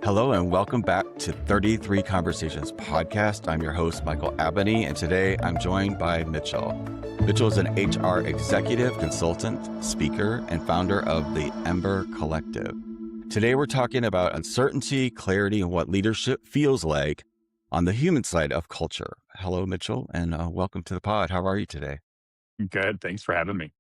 Hello and welcome back to 33 Conversations podcast. I'm your host, Michael Abney, and today I'm joined by Mitchell. Mitchell is an HR executive, consultant, speaker, and founder of the Ember Collective. Today we're talking about uncertainty, clarity, and what leadership feels like on the human side of culture. Hello, Mitchell, and welcome to the pod. How are you today? Good. Thanks for having me.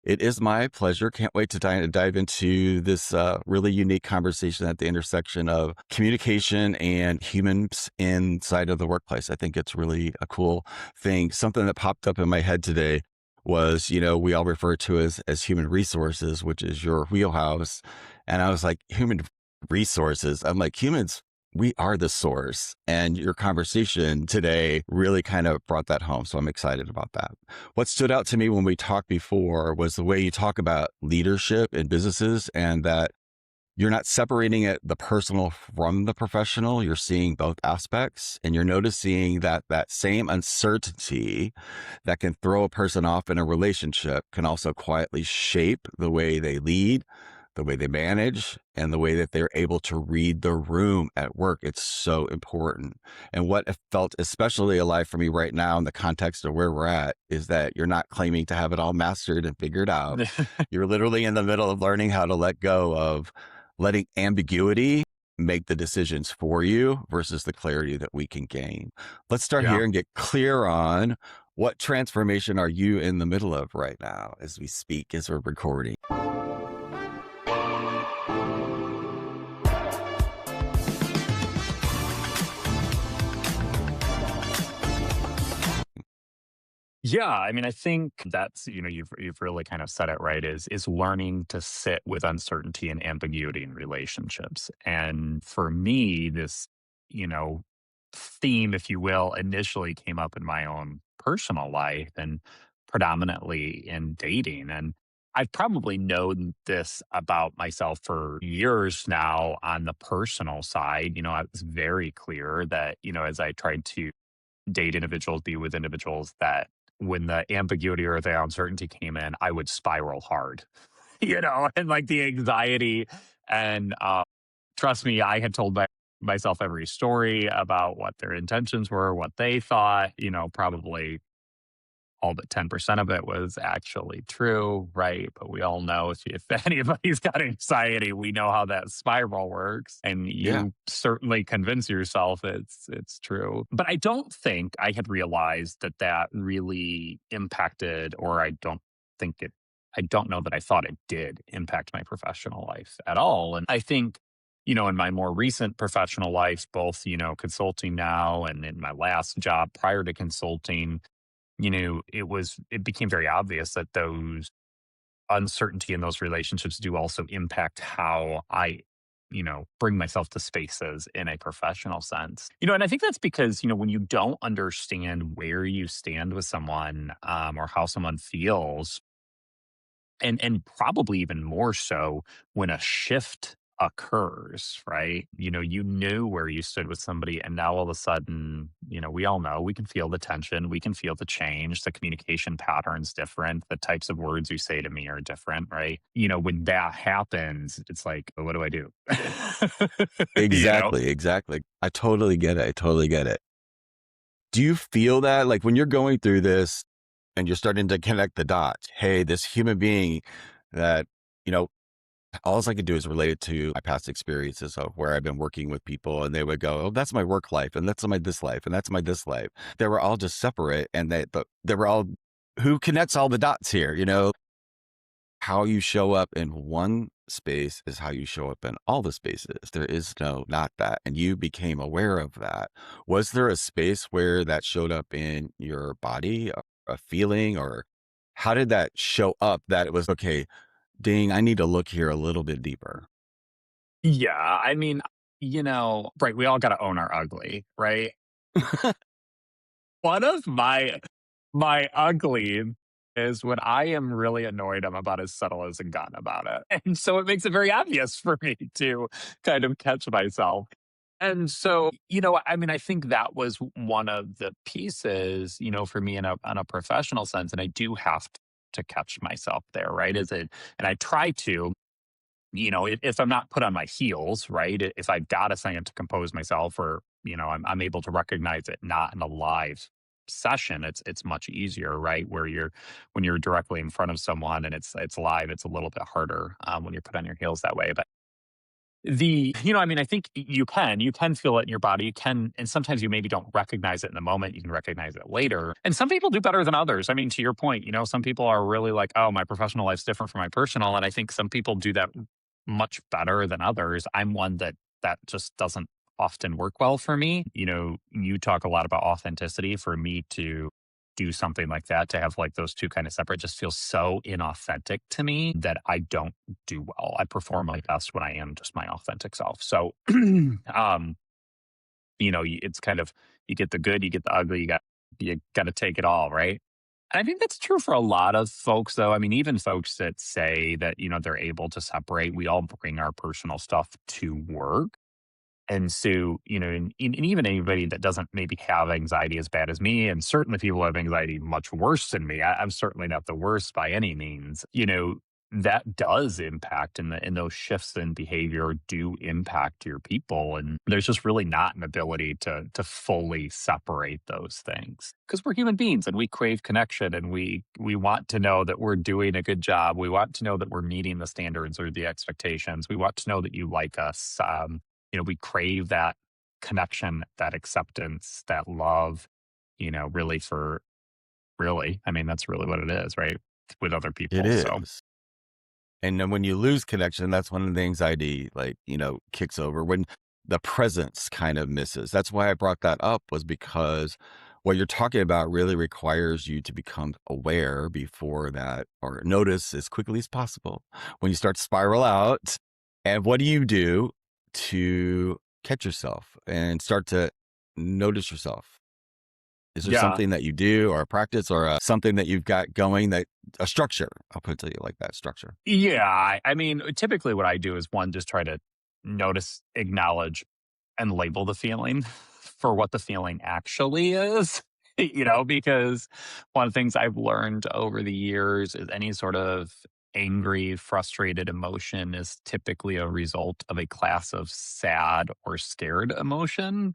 It is my pleasure. Can't wait to dive into this really unique conversation at the intersection of communication and humans inside of the workplace. I think it's really a cool thing. Something that popped up in my head today was, we all refer to as human resources, which is your wheelhouse. And I was like, human resources. I'm like, humans, we are the source. And your conversation today really kind of brought that home. So I'm excited about that. What stood out to me when we talked before was the way you talk about leadership in businesses and that you're not separating it, the personal from the professional. You're seeing both aspects and you're noticing that that same uncertainty that can throw a person off in a relationship can also quietly shape the way they lead, the way they manage, and the way that they're able to read the room at work. It's so important. And what felt especially alive for me right now in the context of where we're at is that you're not claiming to have it all mastered and figured out. You're literally in the middle of learning how to let go of letting ambiguity make the decisions for you versus the clarity that we can gain. Let's start Yeah. here and get clear on what transformation are you in the middle of right now as we speak, as we're recording? Yeah. I mean, I think that's, you've really kind of said it right, is learning to sit with uncertainty and ambiguity in relationships. And for me, this, you know, theme, if you will, initially came up in my own personal life and predominantly in dating. And I've probably known this about myself for years now on the personal side. I was very clear that, as I tried to date individuals, be with individuals, that when the ambiguity or the uncertainty came in, I would spiral hard, and like the anxiety. And trust me, I had told myself every story about what their intentions were, what they thought, probably all but 10% of it was actually true, right? But we all know if anybody's got anxiety, we know how that spiral works. And Yeah. you certainly convince yourself it's true. But I don't think I had realized that really impacted, or I don't know that I thought it did impact my professional life at all. And I think, in my more recent professional life, both, consulting now and in my last job prior to consulting, it became very obvious that those uncertainty in those relationships do also impact how I, bring myself to spaces in a professional sense. And I think that's because, when you don't understand where you stand with someone, or how someone feels, and probably even more so when a shift occurs, right? You knew where you stood with somebody, and now all of a sudden, we all know, we can feel the tension, we can feel the change, the communication patterns different, the types of words you say to me are different, right? When that happens, it's like, what do I do? you know Exactly. I totally get it. I totally get it. Do you feel that like when you're going through this and you're starting to connect the dots, hey, this human being that, you know, all I could do is relate it to my past experiences of where I've been working with people and they would go, oh, that's my work life and that's my this life and that's my this life. They were all just separate and they were all, who connects all the dots here, How you show up in one space is how you show up in all the spaces. There is no not that. And you became aware of that. Was there a space where that showed up in your body, a feeling, or how did that show up that it was okay, ding, I need to look here a little bit deeper? Yeah, I mean, right, we all got to own our ugly, right? One of my ugly is when I am really annoyed, I'm about as subtle as a gun about it. And so it makes it very obvious for me to kind of catch myself. And so, I mean, I think that was one of the pieces, for me in on a professional sense. And I do have to catch myself there, right? And I try to. if I'm not put on my heels, right? If I've got a second to compose myself, or I'm able to recognize it not in a live session, it's much easier, right? Where you're when you're directly in front of someone and it's live, it's a little bit harder when you're put on your heels that way. But I think you can feel it in your body. You can, and sometimes you maybe don't recognize it in the moment. You can recognize it later. And some people do better than others. I mean, to your point, some people are really like, oh, my professional life's different from my personal. And I think some people do that much better than others. I'm one that just doesn't often work well for me. You talk a lot about authenticity. For me to do something like that, to have like those two kind of separate, just feels so inauthentic to me that I don't do well. I perform my best when I am just my authentic self. So, it's kind of, you get the good, you get the ugly, you got to take it all, right? And I think that's true for a lot of folks, though. I mean, even folks that say that they're able to separate. We all bring our personal stuff to work. And so, and even anybody that doesn't maybe have anxiety as bad as me, and certainly people who have anxiety much worse than me, I'm certainly not the worst by any means. That does impact, and those shifts in behavior do impact your people. And there's just really not an ability to fully separate those things, because we're human beings and we crave connection, and we want to know that we're doing a good job. We want to know that we're meeting the standards or the expectations. We want to know that you like us. We crave that connection, that acceptance, that love, really for really, I mean, that's really what it is, right? With other It people. So, is. And then when you lose connection, that's when the anxiety, kicks over, when the presence kind of misses. That's why I brought that up, was because what you're talking about really requires you to become aware before that, or notice as quickly as possible when you start to spiral out. And what do you do to catch yourself and start to notice yourself? Is there yeah. something that you do, or a practice, or something that you've got going, that a structure? I'll put it to you like that, structure. Yeah. I mean, typically what I do is, one, just try to notice, acknowledge, and label the feeling for what the feeling actually is. Because one of the things I've learned over the years is any sort of angry, frustrated emotion is typically a result of a class of sad or scared emotion.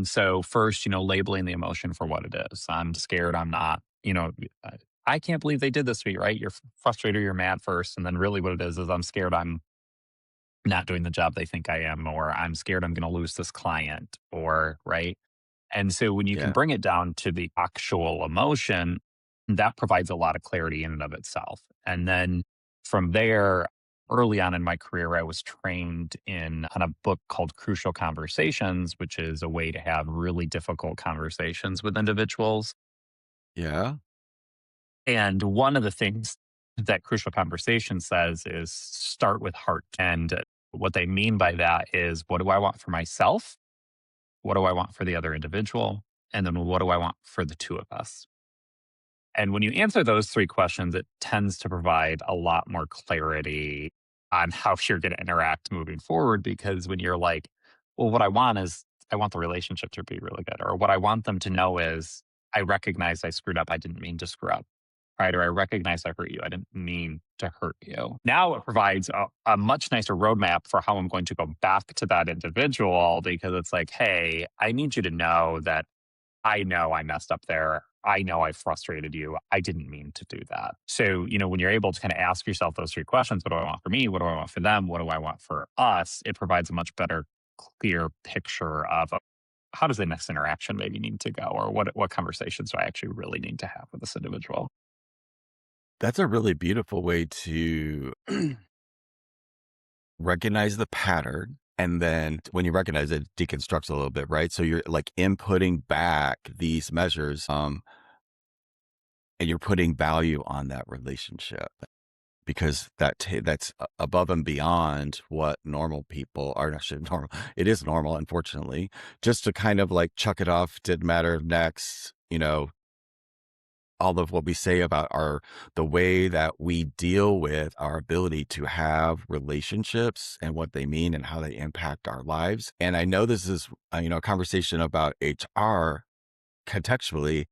So first, labeling the emotion for what it is. I'm scared. I'm not. I I can't believe they did this to me. Right? You're frustrated. You're mad first, and then really what it is I'm scared. I'm not doing the job they think I am, or I'm scared I'm going to lose this client, or right. And so when you can Yeah. bring it down to the actual emotion, that provides a lot of clarity in and of itself. And then from there, early on in my career, I was trained on a book called Crucial Conversations, which is a way to have really difficult conversations with individuals. Yeah. And one of the things that Crucial Conversation says is start with heart. And what they mean by that is, what do I want for myself? What do I want for the other individual? And then what do I want for the two of us? And when you answer those three questions, it tends to provide a lot more clarity on how you're going to interact moving forward. Because when you're like, well, what I want is, I want the relationship to be really good. Or what I want them to know is, I recognize I screwed up. I didn't mean to screw up. Right. Or I recognize I hurt you. I didn't mean to hurt you. Now it provides a much nicer roadmap for how I'm going to go back to that individual, because it's like, hey, I need you to know that I know I messed up there. I know I frustrated you. I didn't mean to do that. So, when you're able to kind of ask yourself those three questions, what do I want for me? What do I want for them? What do I want for us? It provides a much better, clear picture of how does the next interaction maybe need to go, or what conversations do I actually really need to have with this individual? That's a really beautiful way to recognize the pattern. And then when you recognize it, deconstructs a little bit, right? So you're like inputting back these measures, and you're putting value on that relationship, because that's above and beyond what normal people are. Not sure normal. It is normal, unfortunately, just to kind of like chuck it off. Didn't matter. Next, all of what we say about the way that we deal with our ability to have relationships and what they mean and how they impact our lives. And I know this is, a conversation about HR contextually,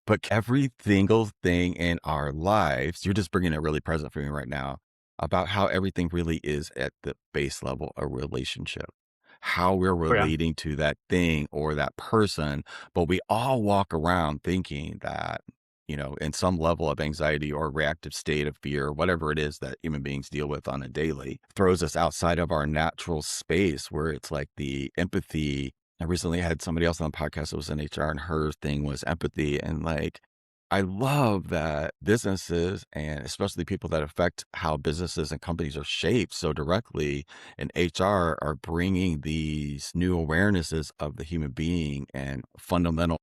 but every single thing in our lives, you're just bringing it really present for me right now. about how everything really is at the base level a relationship, how we're Oh, yeah. relating to that thing or that person. But we all walk around thinking that, in some level of anxiety or reactive state of fear, whatever it is that human beings deal with on a daily, throws us outside of our natural space where it's like the empathy. I recently had somebody else on the podcast that was in HR, and her thing was empathy. And like, I love that businesses, and especially people that affect how businesses and companies are shaped so directly in HR, are bringing these new awarenesses of the human being and fundamental,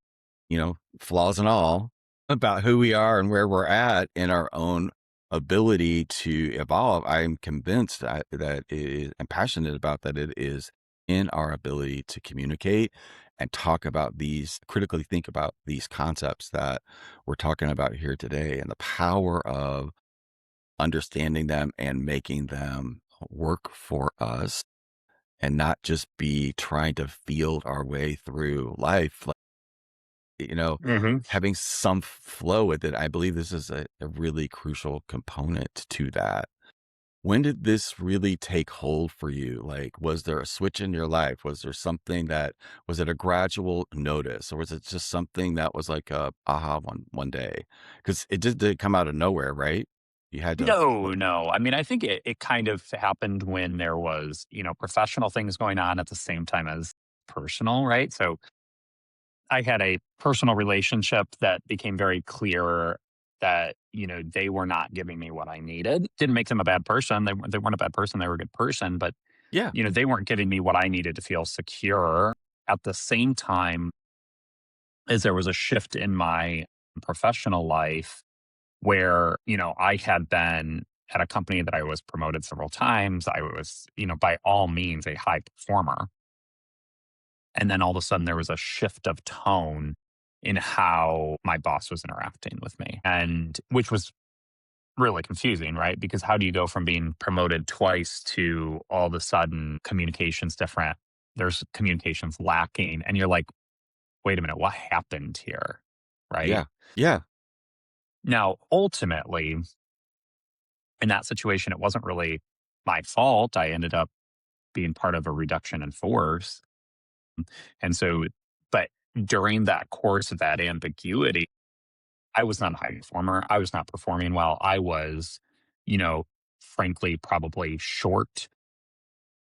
flaws and all, about who we are and where we're at in our own ability to evolve. I'm convinced that it is, I'm passionate about that it is in our ability to communicate and talk about these, critically think about these concepts that we're talking about here today, and the power of understanding them and making them work for us, and not just be trying to field our way through life, like, you know, Hmm. having some flow with it. I believe this is a really crucial component to that. When did this really take hold for you? Like, was there a switch in your life? Was there something that, was it a gradual notice, or was it just something that was like a aha one day? Because it just did come out of nowhere, right? You had to, No, no. I mean, I think it kind of happened when there was, professional things going on at the same time as personal, right? So I had a personal relationship that became very clear that, they were not giving me what I needed. Didn't make them a bad person. They weren't a bad person. They were a good person, but, yeah, they weren't giving me what I needed to feel secure. At the same time as there was a shift in my professional life where, I had been at a company that I was promoted several times. I was, by all means a high performer. And then all of a sudden there was a shift of tone in how my boss was interacting with me. And which was really confusing, right? Because how do you go from being promoted twice to all of a sudden communications different? There's communications lacking. And you're like, wait a minute, what happened here? Right. yeah, yeah, Now, ultimately, in that situation, it wasn't really my fault. I ended up being part of a reduction in force. And so, but during that course of that ambiguity, I was not a high performer. I was not performing well. I was, you know, frankly, probably short.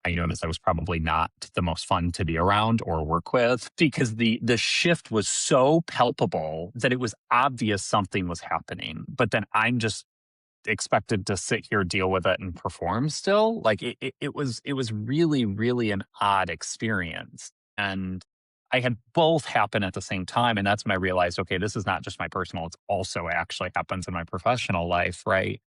I noticed I was probably not the most fun to be around or work with because the shift was so palpable that it was obvious something was happening. But then I'm just expected to sit here, deal with it, and perform still. Like it was really, really an odd experience. And I had both happen at the same time. And that's when I realized, okay, this is not just my personal, it's also actually happens in my professional life, right?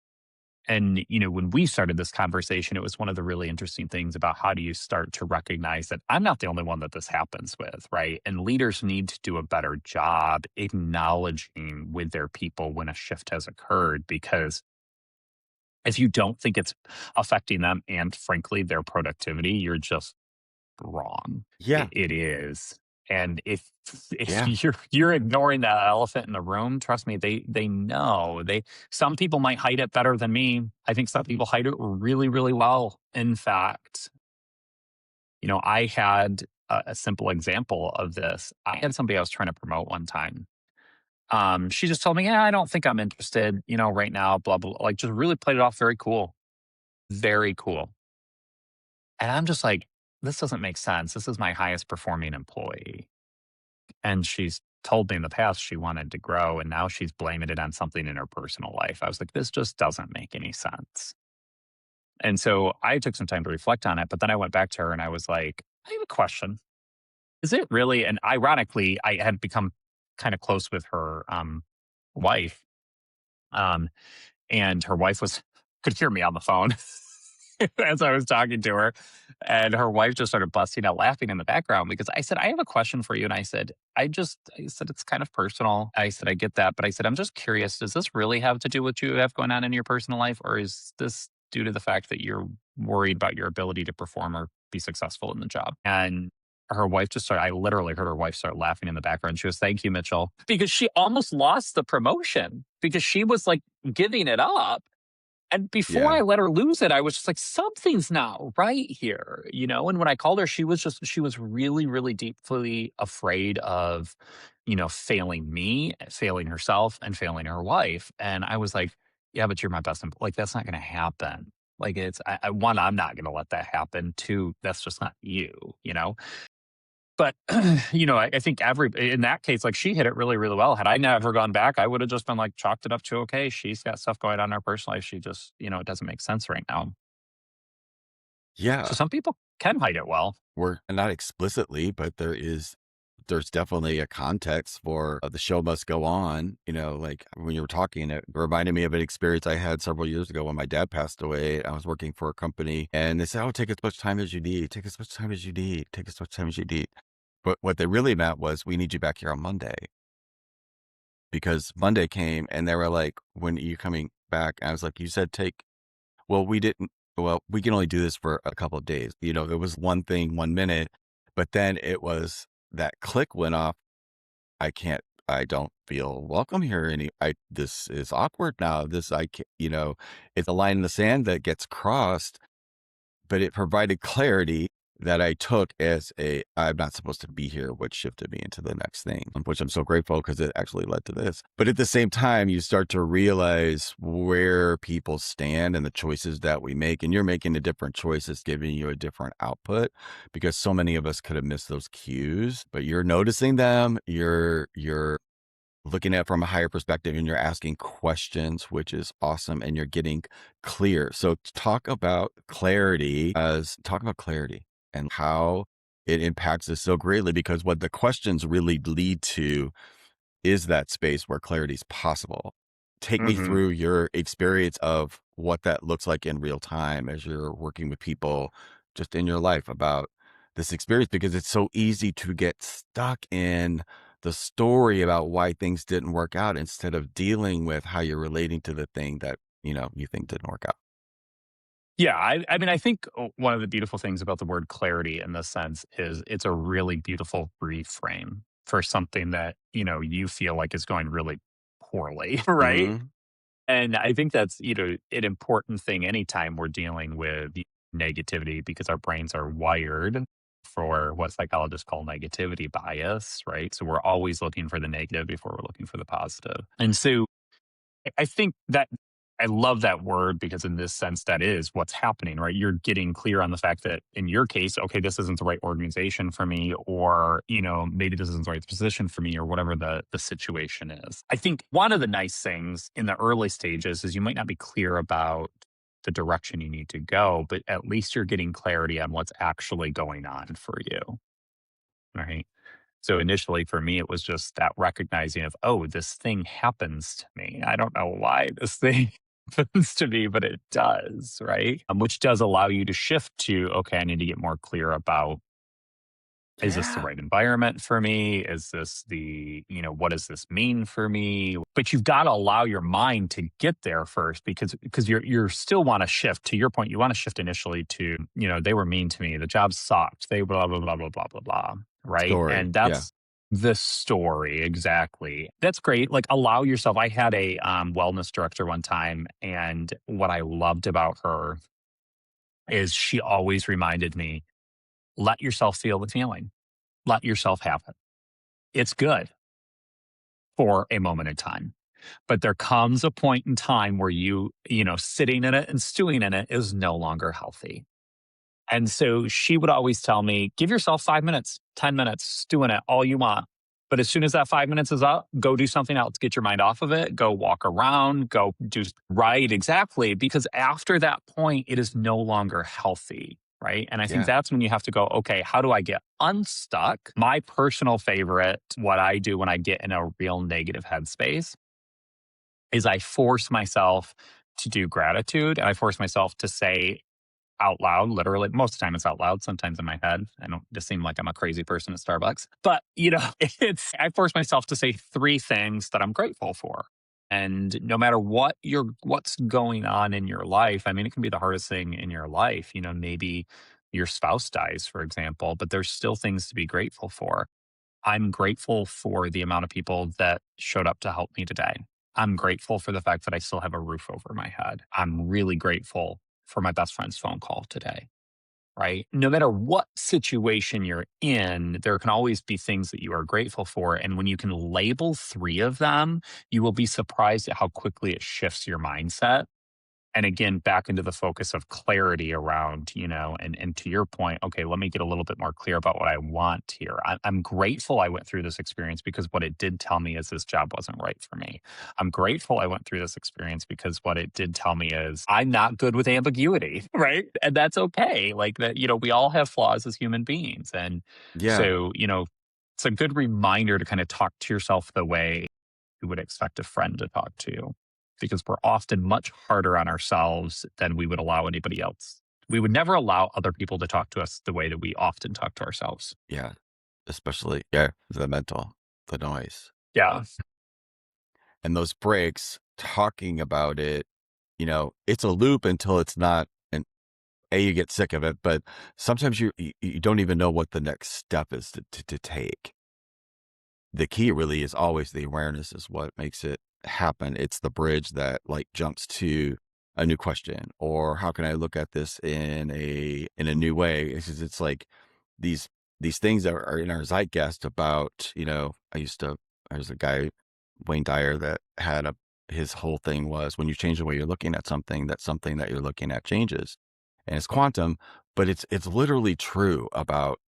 And, when we started this conversation, it was one of the really interesting things about how do you start to recognize that I'm not the only one that this happens with, right? And leaders need to do a better job acknowledging with their people when a shift has occurred, because if you don't think it's affecting them and frankly their productivity, you're just wrong. yeah, It is. And if yeah, you're ignoring that elephant in the room, trust me, they know. Some people might hide it better than me. I think some people hide it really, really well. In fact, I had a simple example of this. I had somebody I was trying to promote one time. She just told me, "Yeah, I don't think I'm interested, right now, blah, blah." Like, just really played it off very cool. Very cool. And I'm just like, "This doesn't make sense. This is my highest performing employee." And she's told me in the past she wanted to grow, and now she's blaming it on something in her personal life. I was like, "This just doesn't make any sense." And so I took some time to reflect on it, but then I went back to her and I was like, "I have a question. Is it really," and ironically, I had become kind of close with her, wife. Um, and her wife was could hear me on the phone as I was talking to her, and her wife just started busting out laughing in the background because I said, "I have a question for you," and I said, "It's kind of personal." I said, "I get that," but I said, "I'm just curious, does this really have to do with what you have going on in your personal life, or is this due to the fact that you're worried about your ability to perform or be successful in the job?" And her wife just started I literally heard her wife start laughing in the background. She goes, "Thank you, Mitchell," because she almost lost the promotion because she was, like, giving it up. And before Yeah. I let her lose it, I was just like, something's not right here, you know? And when I called her, she was really, really deeply afraid of, failing me, failing herself, and failing her wife. And I was like, yeah, but you're my best, like, that's not going to happen. Like, one, I'm not going to let that happen. Two, that's just not you, you know? But, I think in that case, like, she hit it really, really well. Had I never gone back, I would have just been like, chalked it up to, okay, she's got stuff going on in her personal life. She just, it doesn't make sense right now. Yeah. So some people can hide it well. We're not explicitly, but there's definitely a context for the show must go on. Like when you were talking, it reminded me of an experience I had several years ago when my dad passed away. I was working for a company and they said, "Oh, take as much time as you need, take as much time as you need, take as much time as you need." But what they really meant was, we need you back here on Monday, because Monday came and they were like, "When are you coming back?" And I was like, "You said take." Well, we didn't. Well, we can only do this for a couple of days. It was one thing, 1 minute, but then it was that click went off. I don't feel welcome here this is awkward now. I can't, it's a line in the sand that gets crossed, but it provided clarity that I took as I'm not supposed to be here, which shifted me into the next thing, which I'm so grateful because it actually led to this. But at the same time, you start to realize where people stand and the choices that we make. And you're making the different choices, giving you a different output, because so many of us could have missed those cues, but you're noticing them. You're looking at it from a higher perspective and you're asking questions, which is awesome. And you're getting clear. So talk about clarity and how it impacts us so greatly, because what the questions really lead to is that space where clarity is possible. Take me Hmm. through your experience of what that looks like in real time as you're working with people just in your life about this experience, because it's so easy to get stuck in the story about why things didn't work out instead of dealing with how you're relating to the thing that, you think didn't work out. Yeah, I mean, I think one of the beautiful things about the word clarity in this sense is it's a really beautiful reframe for something that, you feel like is going really poorly, right? Hmm. And I think that's, an important thing anytime we're dealing with negativity, because our brains are wired for what psychologists call negativity bias, right? So we're always looking for the negative before we're looking for the positive. And so I think that I love that word, because in this sense, that is what's happening, right? You're getting clear on the fact that in your case, okay, this isn't the right organization for me, or, maybe this isn't the right position for me, or whatever the situation is. I think one of the nice things in the early stages is you might not be clear about the direction you need to go, but at least you're getting clarity on what's actually going on for you. Right. So initially for me, it was just that recognizing of, oh, this thing happens to me. I don't know why this thing happens to me, but it does. Right. Which does allow you to shift to, okay, I need to get more clear about, is this the Yeah. right environment for me? Is this what does this mean for me? But you've got to allow your mind to get there first, because you're still want to shift. To your point, you want to shift initially to, they were mean to me. The job sucked. They blah, blah, blah, blah, blah, blah, blah. Right. Story. And Yeah. that's the story. Exactly. That's great. Like, allow yourself. I had a wellness director one time, and what I loved about her is she always reminded me, let yourself feel the feeling. Let yourself have it. It's good for a moment in time. But there comes a point in time where sitting in it and stewing in it is no longer healthy. And so she would always tell me, give yourself 5 minutes, 10 minutes, stew in it all you want. But as soon as that 5 minutes is up, go do something else, get your mind off of it, go walk around, go do right. Exactly. Because after that point, it is no longer healthy. Right. And I think Yeah. that's when you have to go, okay, how do I get unstuck? My personal favorite, what I do when I get in a real negative headspace, is I force myself to do gratitude. And I force myself to say out loud, literally. Most of the time it's out loud, sometimes in my head. I don't just seem like I'm a crazy person at Starbucks. But, I force myself to say three things that I'm grateful for. And no matter what's going on in your life, I mean, it can be the hardest thing in your life. Maybe your spouse dies, for example, but there's still things to be grateful for. I'm grateful for the amount of people that showed up to help me today. I'm grateful for the fact that I still have a roof over my head. I'm really grateful for my best friend's phone call today, right? No matter what situation you're in, there can always be things that you are grateful for. And when you can label three of them, you will be surprised at how quickly it shifts your mindset. And again, back into the focus of clarity around, and to your point, okay, let me get a little bit more clear about what I want here. I'm grateful I went through this experience because what it did tell me is this job wasn't right for me. I'm grateful I went through this experience because what it did tell me is I'm not good with ambiguity, right? And that's okay. Like that, we all have flaws as human beings. And Yeah. so, it's a good reminder to kind of talk to yourself the way you would expect a friend to talk to you because we're often much harder on ourselves than we would allow anybody else. We would never allow other people to talk to us the way that we often talk to ourselves. Yeah. Especially, yeah, the mental, the noise. Yeah. And those breaks, talking about it, it's a loop until it's not. And you get sick of it, but sometimes you don't even know what the next step is to take. The key really is always the awareness is what makes it happen. It's the bridge that like jumps to a new question, or how can I look at this in a new way? It's like these these things that are in our zeitgeist about, there's a guy, Wayne Dyer, that had his whole thing was when you change the way you're looking at something, that something that you're looking at changes. And it's quantum, but it's literally true about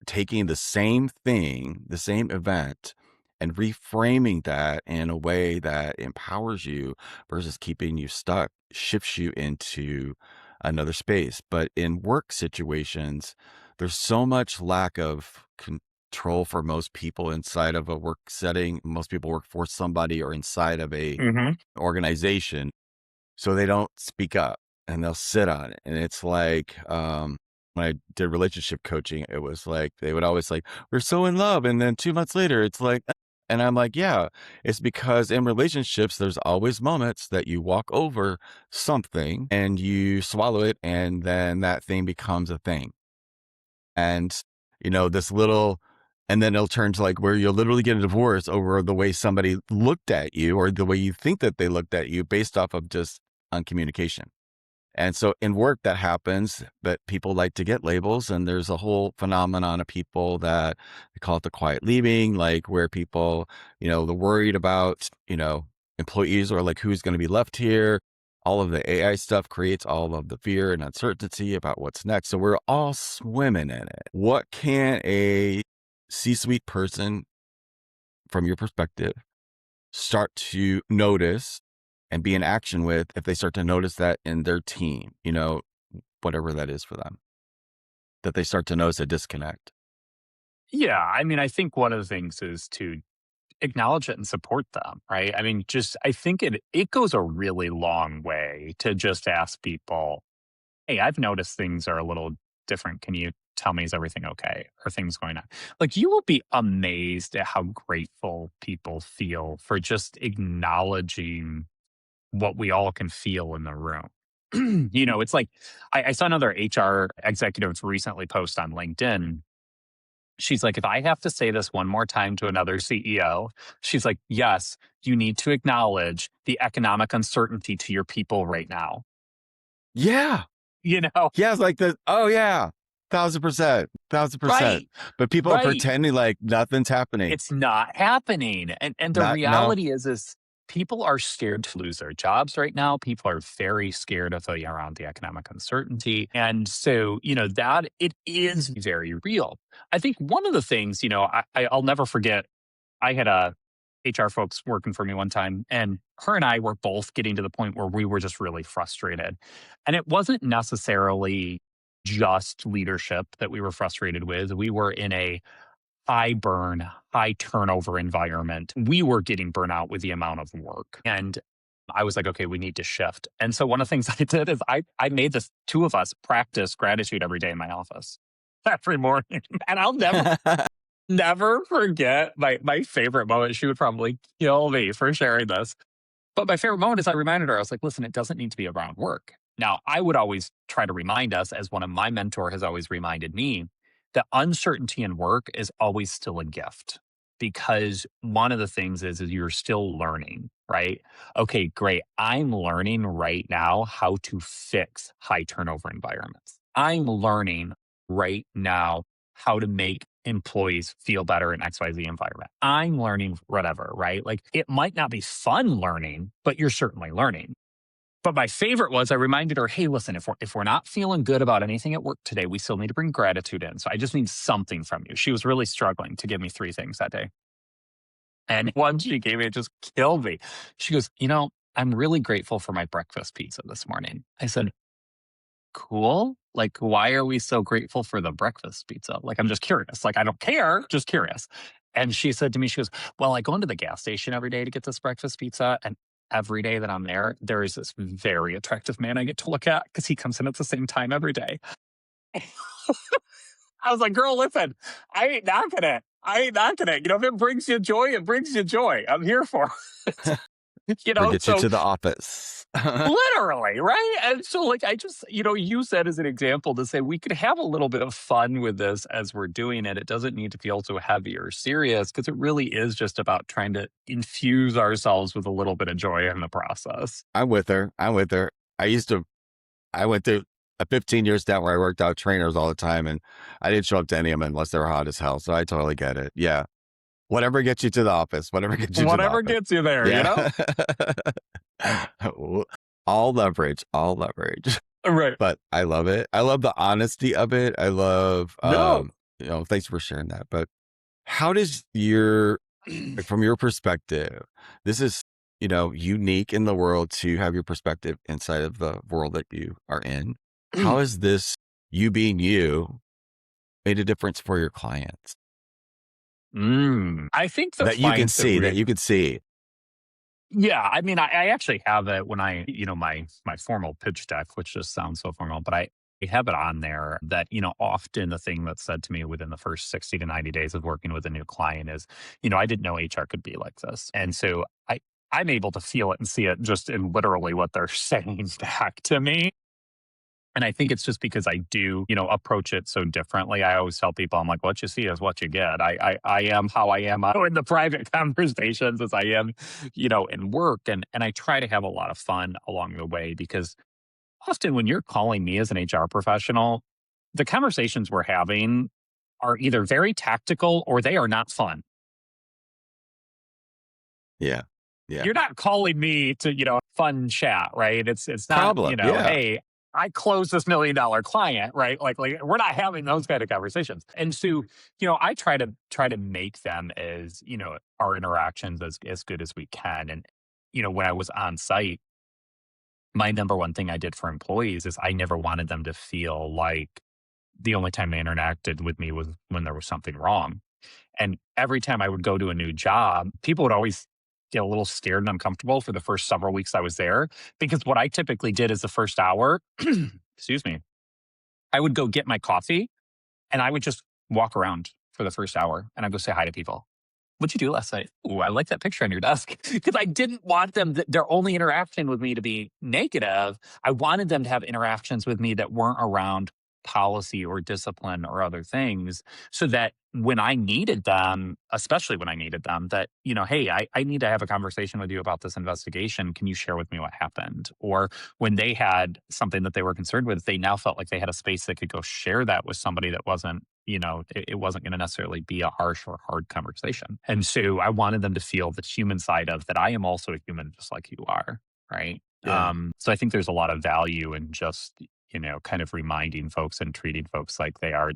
taking the same thing, the same event, and reframing that in a way that empowers you versus keeping you stuck, shifts you into another space. But in work situations, there's so much lack of control for most people inside of a work setting. Most people work for somebody or inside of a Hmm. organization, so they don't speak up and they'll sit on it. And it's like, when I did relationship coaching, it was like, they would always like, we're so in love. And then 2 months later, it's like, and I'm like, yeah, it's because in relationships, there's always moments that you walk over something and you swallow it. And then that thing becomes a thing. And, this little, and then it'll turn to like where you'll literally get a divorce over the way somebody looked at you or the way you think that they looked at you based off of just on communication. And so in work that happens, but people like to get labels, and there's a whole phenomenon of people that they call it the quiet leaving, like where people, they're worried about, employees or like who's going to be left here. All of the AI stuff creates all of the fear and uncertainty about what's next. So we're all swimming in it. What can a C-suite person, from your perspective, start to notice and be in action with if they start to notice that in their team, whatever that is for them, that they start to notice a disconnect? Yeah. I mean, I think one of the things is to acknowledge it and support them, right? I mean, I think it goes a really long way to just ask people, hey, I've noticed things are a little different. Can you tell me, is everything okay? Are things going on? Like, you will be amazed at how grateful people feel for just acknowledging what we all can feel in the room. It's like I saw another HR executive recently post on LinkedIn. She's like, if I have to say this one more time to another CEO, she's like, yes, you need to acknowledge the economic uncertainty to your people right now. Yeah. You know, Yeah. It's like the, oh yeah, 1,000%, 1,000%. right, But people are right. pretending like nothing's happening. It's not happening. And the Not, no. reality is people are scared to lose their jobs right now. People are very scared of around the economic uncertainty. And so, that it is very real. I think one of the things, I'll never forget, I had a HR folks working for me one time, and her and I were both getting to the point where we were just really frustrated. And it wasn't necessarily just leadership that we were frustrated with. We were in a high burn, high turnover environment. We were getting burnout with the amount of work. And I was like, okay, we need to shift. And so one of the things I did is I made the two of us practice gratitude every day in my office, every morning. And I'll never forget my favorite moment. She would probably kill me for sharing this. But my favorite moment is I reminded her, I was like, listen, it doesn't need to be around work. Now, I would always try to remind us, as one of my mentor has always reminded me, that uncertainty in work is always still a gift because one of the things is you're still learning, right? Okay, great. I'm learning right now how to fix high turnover environments. I'm learning right now how to make employees feel better in XYZ environment. I'm learning whatever, right? Like it might not be fun learning, but you're certainly learning. But my favorite was I reminded her, hey, listen, if we're not feeling good about anything at work today, we still need to bring gratitude in. So I just need something from you. She was really struggling to give me three things that day. And one she gave me, it just killed me. She goes, I'm really grateful for my breakfast pizza this morning. I said, cool. Like, why are we so grateful for the breakfast pizza? Like, I'm just curious. Like, I don't care, just curious. And she said to me, she goes, well, I go into the gas station every day to get this breakfast pizza. And every day that I'm there is this very attractive man I get to look at because he comes in at the same time every day. I was like, girl, listen, I ain't knocking it. I ain't knocking it. If it brings you joy, it brings you joy. I'm here for it. Or get you So to the office. literally, right? And so, like, I just, use that as an example to say we could have a little bit of fun with this as we're doing it. It doesn't need to feel so heavy or serious because it really is just about trying to infuse ourselves with a little bit of joy in the process. I'm with her. I'm with her. I went through a 15 years down where I worked out trainers all the time, and I didn't show up to any of them unless they were hot as hell. So I totally get it. Yeah. Whatever gets you to the office, whatever gets you to the Whatever office. gets you there, Yeah. All leverage, all leverage. Right. But I love it. I love the honesty of it. I love, No. thanks for sharing that. But how does like, from your perspective, this is, unique in the world to have your perspective inside of the world that you are in. How is this, you being you, made a difference for your clients I think the that you can clients that see, that you can see? yeah, I mean, I actually have it when my formal pitch deck, which just sounds so formal, but I have it on there that, often the thing that's said to me within the first 60 to 90 days of working with a new client is, I didn't know HR could be like this. And so I'm able to feel it and see it just in literally what they're saying back to me. And I think it's just because I do, approach it so differently. I always tell people, I'm like, what you see is what you get. I am how I am in the private conversations as I am, in work. And I try to have a lot of fun along the way because often when you're calling me as an HR professional, the conversations we're having are either very tactical or they are not fun. Yeah. Yeah. You're not calling me to, fun chat, right? It's not, Problem. Yeah. hey, I closed this $1 million client, right? Like we're not having those kind of conversations. And so, I try to make them as, our interactions as good as we can. And, when I was on site, my number one thing I did for employees is I never wanted them to feel like the only time they interacted with me was when there was something wrong. And every time I would go to a new job, people would always get a little scared and uncomfortable for the first several weeks I was there. Because what I typically did is the first hour, excuse me, I would go get my coffee and I would just walk around for the first hour and I'd go say hi to people. What'd you do last night? Ooh, I like that picture on your desk. Because I didn't want them, their only interaction with me to be negative. I wanted them to have interactions with me that weren't around policy or discipline or other things so that when I needed them, especially when I needed them, that, hey, I need to have a conversation with you about this investigation. Can you share with me what happened? Or when they had something that they were concerned with, they now felt like they had a space they could go share that with somebody that wasn't, it wasn't going to necessarily be a harsh or hard conversation. And so I wanted them to feel the human side of that I am also a human just like you are. Right. Yeah. So I think there's a lot of value in just, kind of reminding folks and treating folks like they are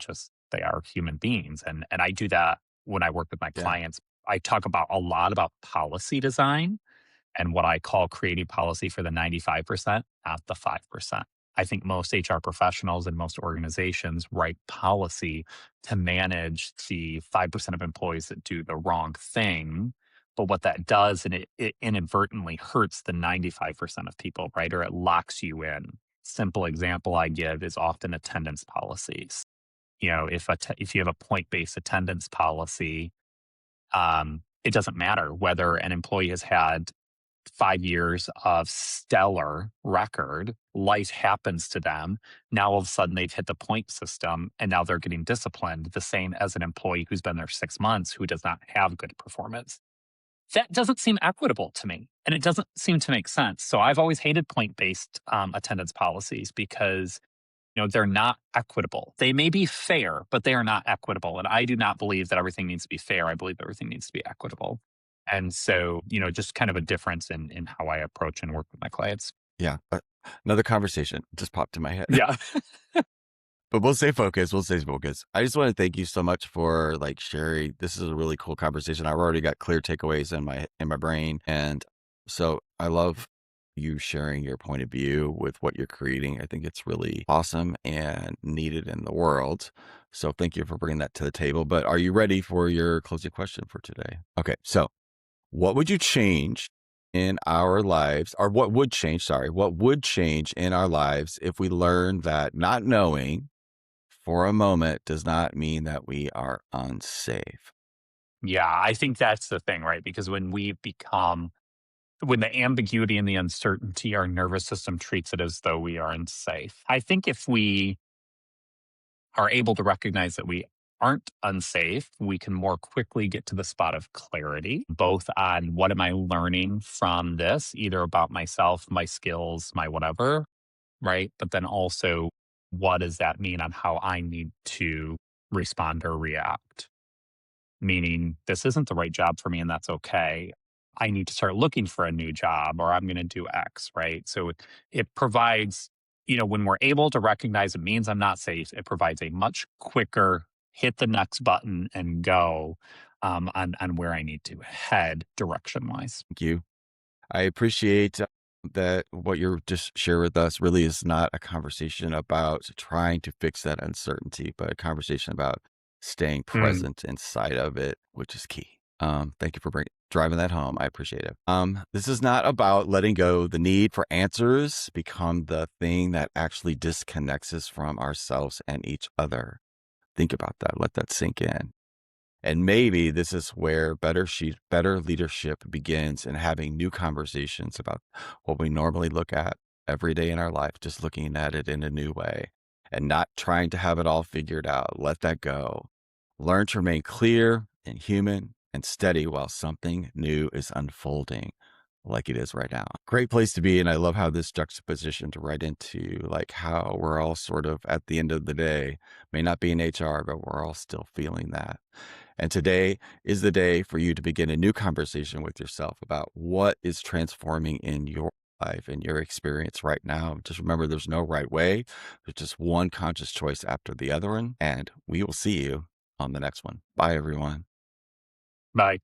human beings. And I do that when I work with my Yeah. clients. I talk about a lot about policy design and what I call creating policy for the 95%, not the 5%. I think most HR professionals and most organizations write policy to manage the 5% of employees that do the wrong thing. But what that does, and it inadvertently hurts the 95% of people, right? Or it locks you in. Simple example I give is often attendance policies. If you have a point-based attendance policy, it doesn't matter whether an employee has had 5 years of stellar record. Life happens to them. Now all of a sudden they've hit the point system and now they're getting disciplined, the same as an employee who's been there 6 months who does not have good performance. That doesn't seem equitable to me, and it doesn't seem to make sense. So I've always hated point-based attendance policies because they're not equitable. They may be fair, but they are not equitable. And I do not believe that everything needs to be fair. I believe everything needs to be equitable. And so, just kind of a difference in how I approach and work with my clients. Yeah. Another conversation just popped in my head. Yeah. But we'll stay focused. We'll stay focused. I just want to thank you so much for like sharing. This is a really cool conversation. I've already got clear takeaways in my brain, and so I love you sharing your point of view with what you're creating. I think it's really awesome and needed in the world. So thank you for bringing that to the table. But are you ready for your closing question for today? Okay. So what would you change in our lives, or what would change? Sorry, what would change in our lives if we learned that not knowing for a moment does not mean that we are unsafe? Yeah. I think that's the thing, right? Because when the ambiguity and the uncertainty, our nervous system treats it as though we are unsafe. I think if we are able to recognize that we aren't unsafe, we can more quickly get to the spot of clarity, both on what am I learning from this, either about myself, my skills, my whatever, right? But then also, what does that mean on how I need to respond or react? Meaning, this isn't the right job for me, and that's okay. I need to start looking for a new job, or I'm going to do X, right? So it provides, when we're able to recognize it means I'm not safe, it provides a much quicker hit the next button and go on where I need to head direction wise. Thank you. I appreciate that what you're just share with us really is not a conversation about trying to fix that uncertainty, but a conversation about staying Mm, present inside of it, which is key. Thank you for driving that home. I appreciate it. This is not about letting go. The need for answers become the thing that actually disconnects us from ourselves and each other. Think about that. Let that sink in. And maybe this is where better leadership begins in having new conversations about what we normally look at every day in our life, just looking at it in a new way and not trying to have it all figured out. Let that go. Learn to remain clear and human and steady while something new is unfolding like it is right now. Great place to be. And I love how this juxtaposition to right into like how we're all sort of at the end of the day, may not be in HR, but we're all still feeling that. And today is the day for you to begin a new conversation with yourself about what is transforming in your life and your experience right now. Just remember, there's no right way. There's just one conscious choice after the other one. And we will see you on the next one. Bye, everyone. bye.